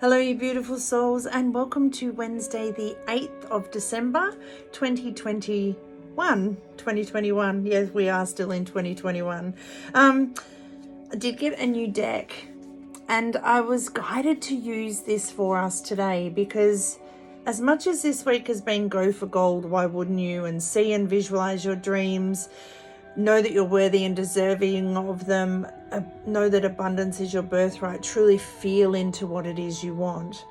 Hello, you beautiful souls, and welcome to Wednesday, the 8th of December, 2021. Yes, we are still in 2021. I did get a new deck, and I was guided to use this for us today because as much as this week has been go for gold, why wouldn't you? And see and visualize your dreams. Know that you're worthy and deserving of them. Know that abundance is your birthright. Truly feel into what it is you want.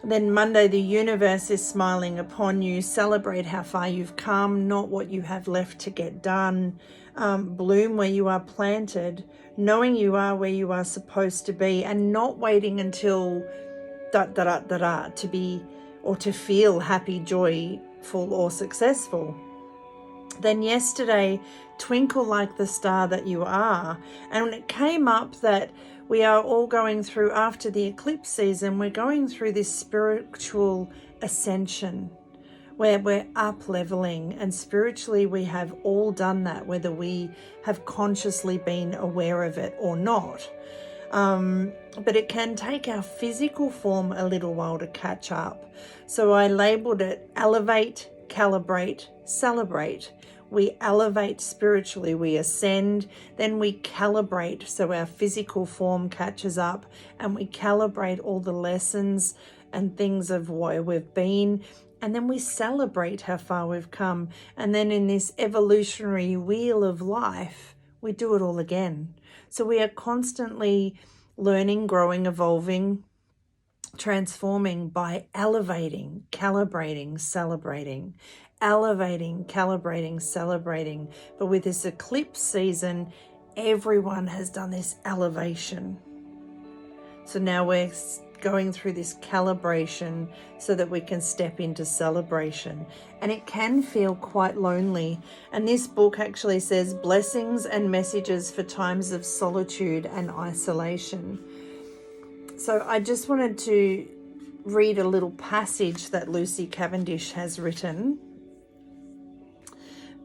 Then Monday, the universe is smiling upon you. Celebrate how far you've come, not what you have left to get done. Bloom where you are planted, knowing you are where you are supposed to be, and not waiting until to be or to feel happy, joyful, or successful. Then yesterday, twinkle like the star that you are. And when it came up that we are all going through, after the eclipse season, we're going through this spiritual ascension where we're up leveling, and spiritually we have all done that, whether we have consciously been aware of it or not. But it can take our physical form a little while to catch up. So I labeled it elevate, calibrate, celebrate. We elevate spiritually, we ascend, then we calibrate so our physical form catches up, and we calibrate all the lessons and things of where we've been, and then we celebrate how far we've come. And then in this evolutionary wheel of life, we do it all again. So we are constantly learning, growing, evolving, transforming by elevating, calibrating, celebrating. Elevating, calibrating, celebrating. But with this eclipse season, everyone has done this elevation. So now we're going through this calibration so that we can step into celebration. And it can feel quite lonely. And this book actually says blessings and messages for times of solitude and isolation. So I just wanted to read a little passage that Lucy Cavendish has written.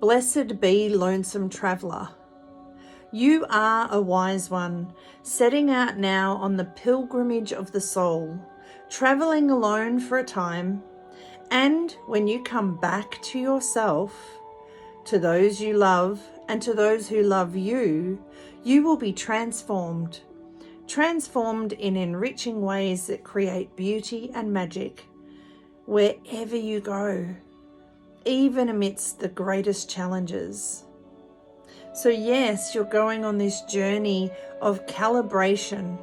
Blessed be lonesome traveller. You are a wise one, setting out now on the pilgrimage of the soul, travelling alone for a time, and when you come back to yourself, to those you love and to those who love you, you will be transformed in enriching ways that create beauty and magic wherever you go, even amidst the greatest challenges. So yes, you're going on this journey of calibration.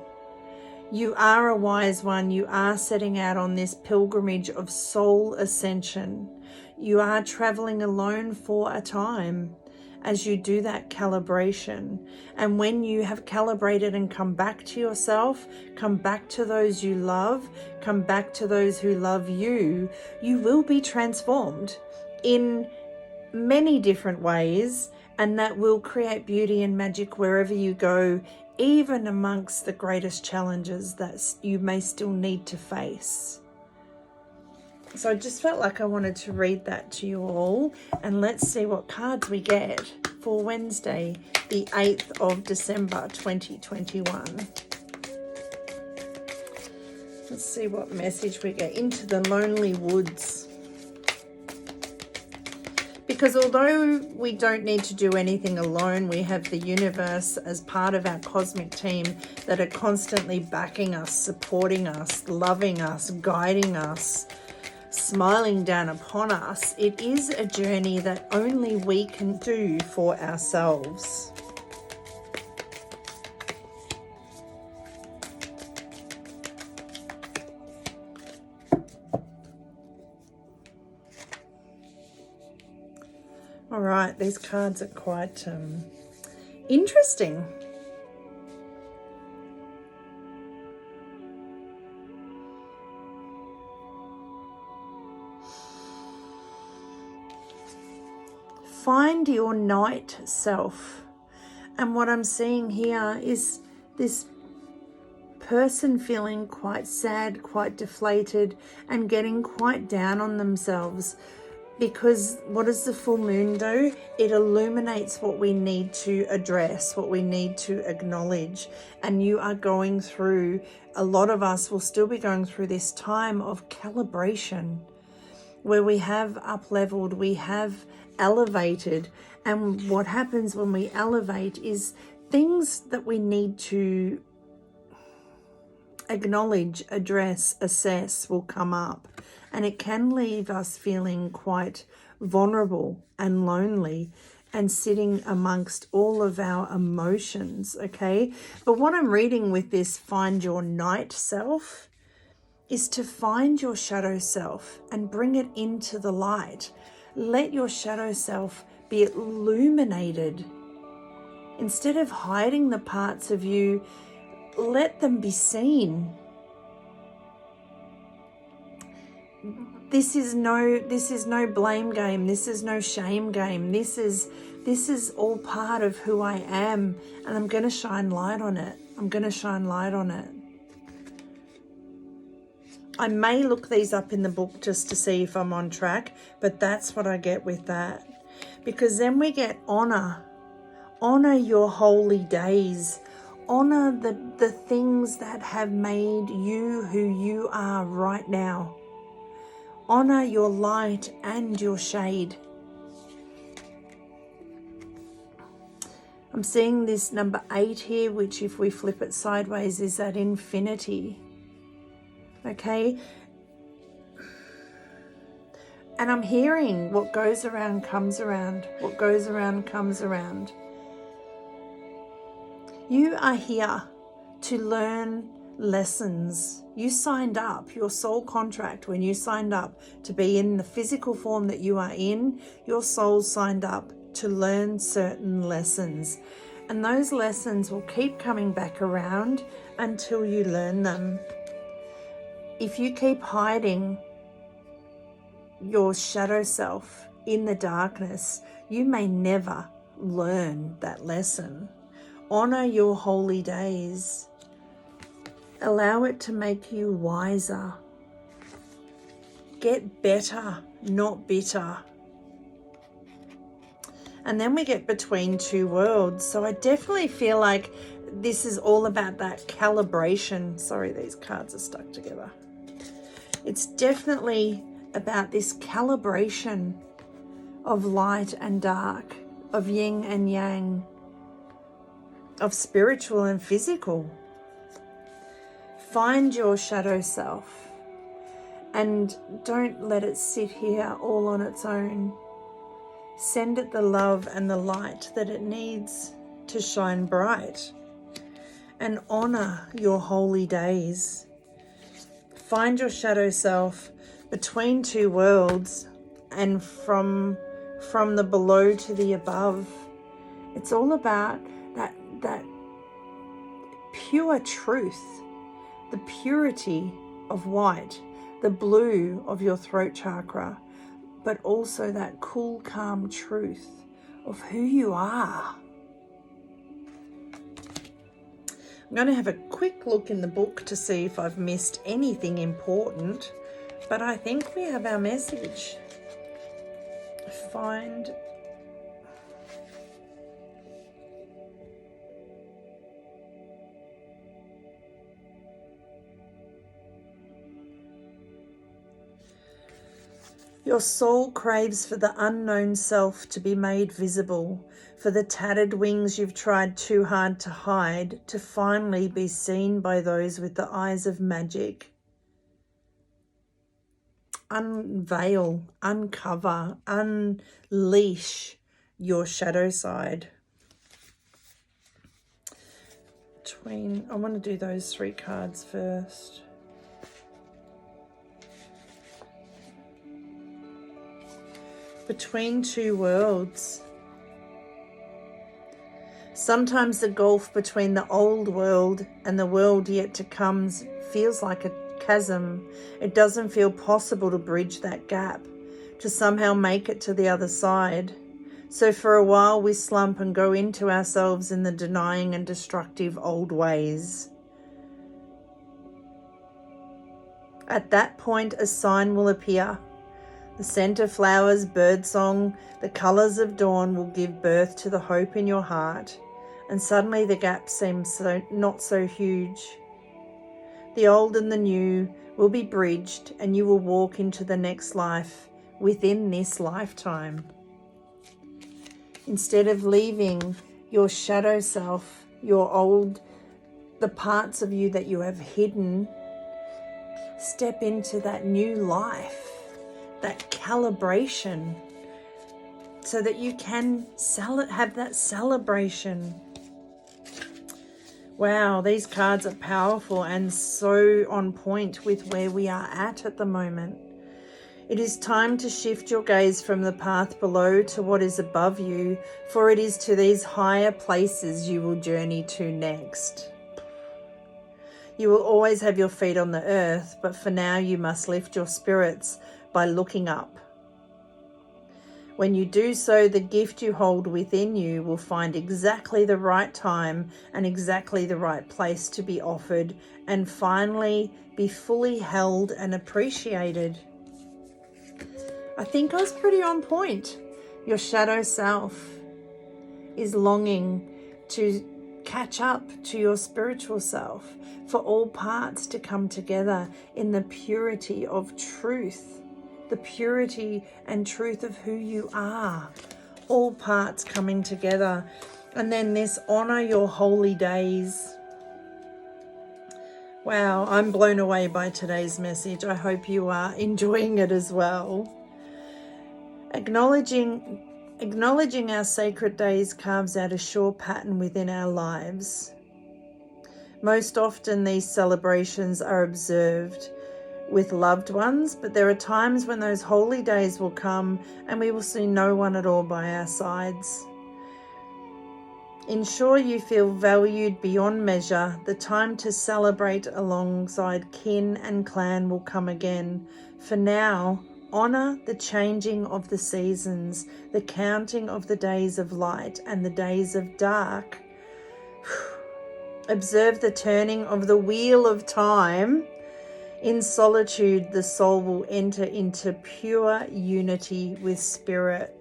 You are a wise one. You are setting out on this pilgrimage of soul ascension. You are traveling alone for a time as you do that calibration. And when you have calibrated and come back to yourself, come back to those you love, come back to those who love you, you will be transformed in many different ways, and that will create beauty and magic wherever you go, even amongst the greatest challenges that you may still need to face. So I just felt like I wanted to read that to you all, and let's see what cards we get for Wednesday, the 8th of December, 2021. Let's see what message we get. Into the lonely woods. Because although we don't need to do anything alone, we have the universe as part of our cosmic team that are constantly backing us, supporting us, loving us, guiding us, smiling down upon us. It is a journey that only we can do for ourselves. All right, these cards are quite interesting. Find your night self. And what I'm seeing here is this person feeling quite sad, quite deflated, and getting quite down on themselves. Because what does the full moon do? It illuminates what we need to address, what we need to acknowledge. And you are going through, a lot of us will still be going through this time of calibration, where we have up-leveled, we have elevated. And what happens when we elevate is things that we need to acknowledge, address, assess will come up. And it can leave us feeling quite vulnerable and lonely and sitting amongst all of our emotions, okay? But what I'm reading with this find your night self is to find your shadow self and bring it into the light. Let your shadow self be illuminated. Instead of hiding the parts of you, let them be seen. This is no blame game. This is no shame game. This is all part of who I am, and I'm going to shine light on it. I'm going to shine light on it. I may look these up in the book just to see if I'm on track, but that's what I get with that. Because then we get honor. Honor your holy days. Honor the things that have made you who you are right now. Honor your light and your shade. I'm seeing this number 8 here, which if we flip it sideways is at infinity. Okay? And I'm hearing what goes around comes around. What goes around comes around. You are here to learn lessons. You signed up, your soul contract, when you signed up to be in the physical form that you are in, your soul signed up to learn certain lessons. And those lessons will keep coming back around until you learn them. If you keep hiding your shadow self in the darkness, you may never learn that lesson. Honor your holy days. Allow it to make you wiser. Get better, not bitter. And then we get between two worlds. So I definitely feel like this is all about that calibration. Sorry, these cards are stuck together. It's definitely about this calibration of light and dark, of yin and yang, of spiritual and physical. Find your shadow self and don't let it sit here all on its own. Send it the love and the light that it needs to shine bright, and honor your holy days. Find your shadow self between two worlds and from the below to the above. It's all about that pure truth, the purity of white, the blue of your throat chakra, but also that cool, calm truth of who you are. I'm going to have a quick look in the book to see if I've missed anything important, but I think we have our message. Find your soul craves for the unknown self to be made visible, for the tattered wings you've tried too hard to hide, to finally be seen by those with the eyes of magic. Unveil, uncover, unleash your shadow side. I want to do those 3 cards first. Between two worlds. Sometimes the gulf between the old world and the world yet to come feels like a chasm. It doesn't feel possible to bridge that gap, to somehow make it to the other side. So for a while we slump and go into ourselves in the denying and destructive old ways. At that point, a sign will appear. The scent of flowers, birdsong, the colours of dawn will give birth to the hope in your heart, and suddenly the gap seems not so huge. The old and the new will be bridged, and you will walk into the next life within this lifetime. Instead of leaving your shadow self, the parts of you that you have hidden, step into that new life, that calibration, so that you can have that celebration. Wow, these cards are powerful and so on point with where we are at the moment. It is time to shift your gaze from the path below to what is above you, for it is to these higher places you will journey to next. You will always have your feet on the earth, but for now you must lift your spirits by looking up. When you do so, the gift you hold within you will find exactly the right time and exactly the right place to be offered, and finally be fully held and appreciated. I think I was pretty on point. Your shadow self is longing to catch up to your spiritual self, for all parts to come together in the purity of truth. The purity and truth of who you are, all parts coming together. And then this honor your holy days. Wow, I'm blown away by today's message. I hope you are enjoying it as well. Acknowledging our sacred days carves out a sure pattern within our lives. Most often these celebrations are observed with loved ones, but there are times when those holy days will come and we will see no one at all by our sides. Ensure you feel valued beyond measure. The time to celebrate alongside kin and clan will come again. For now, honour the changing of the seasons, the counting of the days of light and the days of dark. Observe the turning of the wheel of time. In solitude, the soul will enter into pure unity with spirit.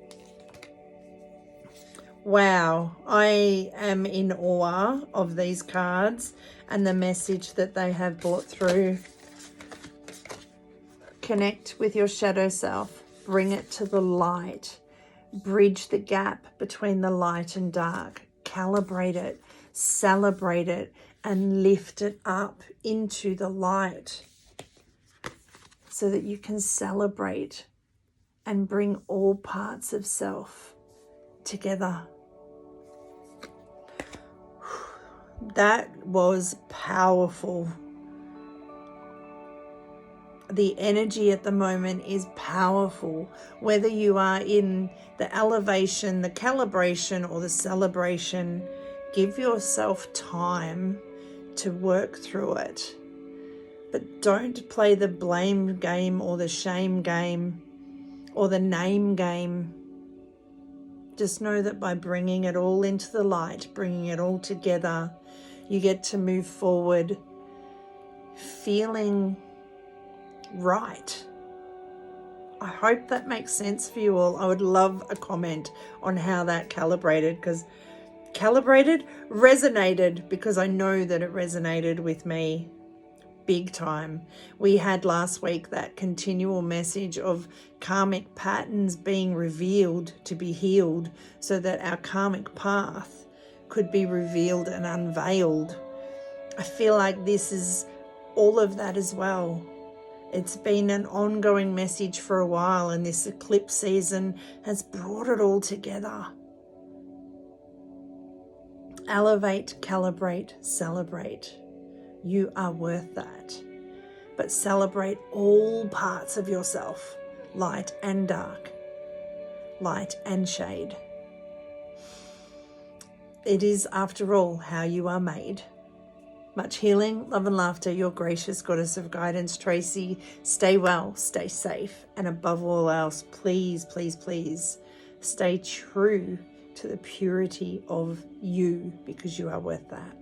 Wow, I am in awe of these cards and the message that they have brought through. Connect with your shadow self. Bring it to the light. Bridge the gap between the light and dark. Calibrate it, celebrate it, and lift it up into the light, so that you can celebrate and bring all parts of self together. That was powerful. The energy at the moment is powerful. Whether you are in the elevation, the calibration, or the celebration, give yourself time to work through it. But don't play the blame game or the shame game or the name game. Just know that by bringing it all into the light, bringing it all together, you get to move forward feeling right. I hope that makes sense for you all. I would love a comment on how that calibrated, because calibrated resonated, because I know that it resonated with me. Big time. We had last week that continual message of karmic patterns being revealed to be healed, so that our karmic path could be revealed and unveiled. I feel like this is all of that as well. It's been an ongoing message for a while, and this eclipse season has brought it all together. Elevate, calibrate, celebrate. You are worth that. But celebrate all parts of yourself, light and dark, light and shade. It is, after all, how you are made. Much healing, love and laughter, your gracious goddess of guidance, Tracy. Stay well, stay safe, and above all else, please, please, please stay true to the purity of you, because you are worth that.